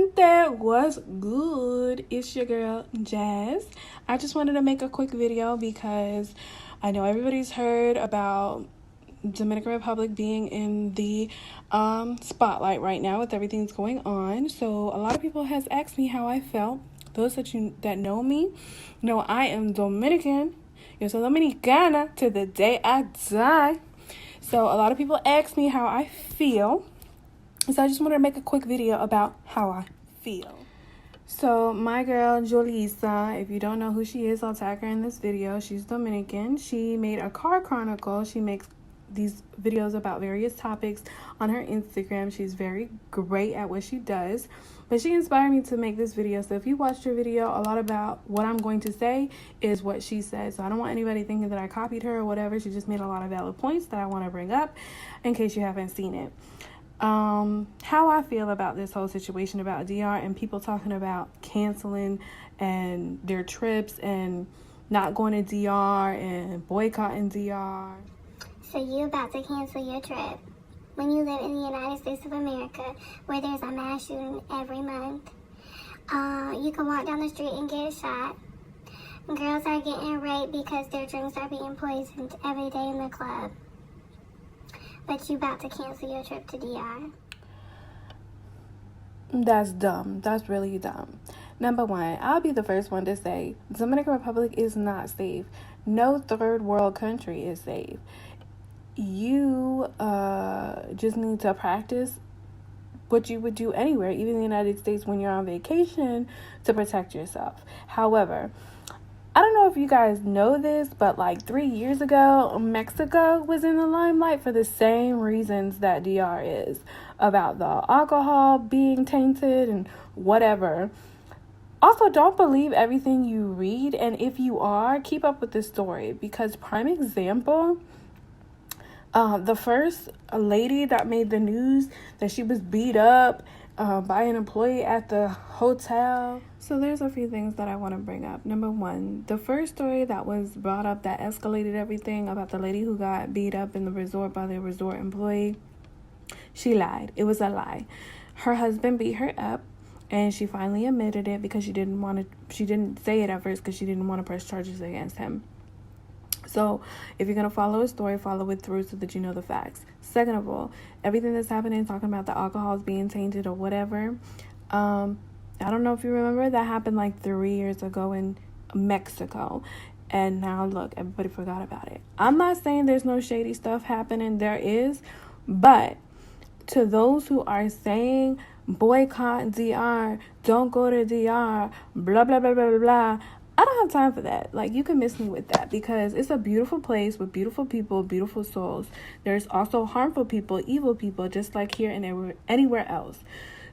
gente, what's good? It's your girl Jazz. I just wanted to make a quick video because I know everybody's heard about Dominican Republic being in the spotlight right now with everything that's going on. So a lot of people has asked me how I felt. Those that know me know I am Dominican. Yo soy Dominicana to the day I die. So a lot of people ask me how I feel. So I just wanted to make a quick video about how I feel. So my girl Jolisa, if you don't know who she is, I'll tag her in this video. She's Dominican. She made a car chronicle. She makes these videos about various topics on her Instagram. She's very great at what she does. But she inspired me to make this video. So if you watched her video, a lot about what I'm going to say is what she said. So I don't want anybody thinking that I copied her or whatever. She just made a lot of valid points that I want to bring up in case you haven't seen it. How I feel about this whole situation about DR and people talking about canceling and their trips and not going to DR and boycotting DR. So you about to cancel your trip when you live in the United States of America where there's a mass shooting every month. You can walk down the street and get shot. Girls are getting raped because their drinks are being poisoned every day in the club. But you about to cancel your trip to DR. That's dumb. That's really dumb. Number one, I'll be the first one to say Dominican Republic is not safe. No third world country is safe. You just need to practice what you would do anywhere, even in the United States when you're on vacation, to protect yourself. However, I don't know if you guys know this, but like 3 years ago, Mexico was in the limelight for the same reasons that DR is, about the alcohol being tainted and whatever. Also, don't believe everything you read, and if you are, keep up with the story, because prime example, the first lady that made the news that she was beat up by an employee at the hotel. So there's a few things that I want to bring up. Number one, the first story that was brought up that escalated everything about the lady who got beat up in the resort by the resort employee, she lied. It was a lie. Her husband beat her up, and she finally admitted it because she didn't say it at first because she didn't want to press charges against him. So if you're going to follow a story, follow it through so that you know the facts. Second of all, everything that's happening, talking about the alcohols being tainted or whatever, I don't know if you remember, that happened like 3 years ago in Mexico. And now look, everybody forgot about it. I'm not saying there's no shady stuff happening. There is. But to those who are saying boycott DR, don't go to DR, blah, blah, blah, blah, blah, blah, I don't have time for that. Like, you can miss me with that because it's a beautiful place with beautiful people, beautiful souls. There's also harmful people, evil people, just like here and anywhere else.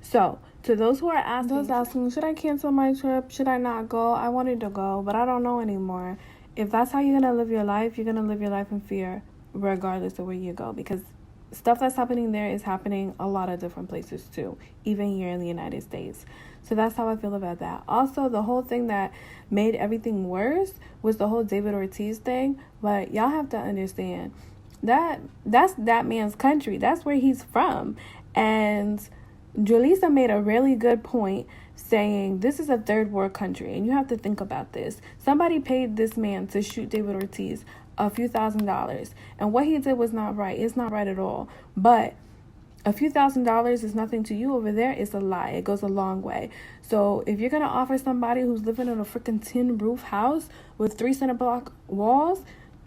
So, to those who are asking, should I cancel my trip? Should I not go? I wanted to go, but I don't know anymore. If that's how you're going to live your life, you're going to live your life in fear regardless of where you go, because stuff that's happening there is happening a lot of different places too, even here in the United States. So that's how I feel about that. Also, the whole thing that made everything worse was the whole David Ortiz thing. But y'all have to understand that that's that man's country. That's where he's from. And Julissa made a really good point saying this is a third world country. And you have to think about this. Somebody paid this man to shoot David Ortiz a few $1,000s. And what he did was not right. It's not right at all. But a few $1,000s is nothing to you over there. It's a lie. It goes a long way. So if you're going to offer somebody who's living in a freaking tin roof house with 3 center block walls,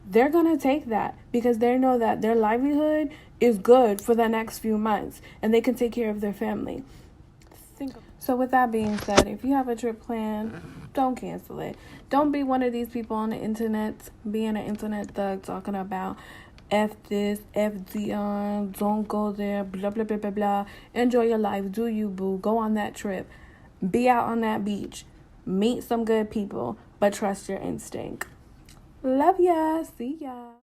they're going to take that because they know that their livelihood is good for the next few months and they can take care of their family. So with that being said, if you have a trip planned, don't cancel it. Don't be one of these people on the internet, being an internet thug talking about F this, F Dion, don't go there, blah, blah, blah, blah, blah. Enjoy your life. Do you, boo. Go on that trip. Be out on that beach. Meet some good people, but trust your instinct. Love ya. See ya.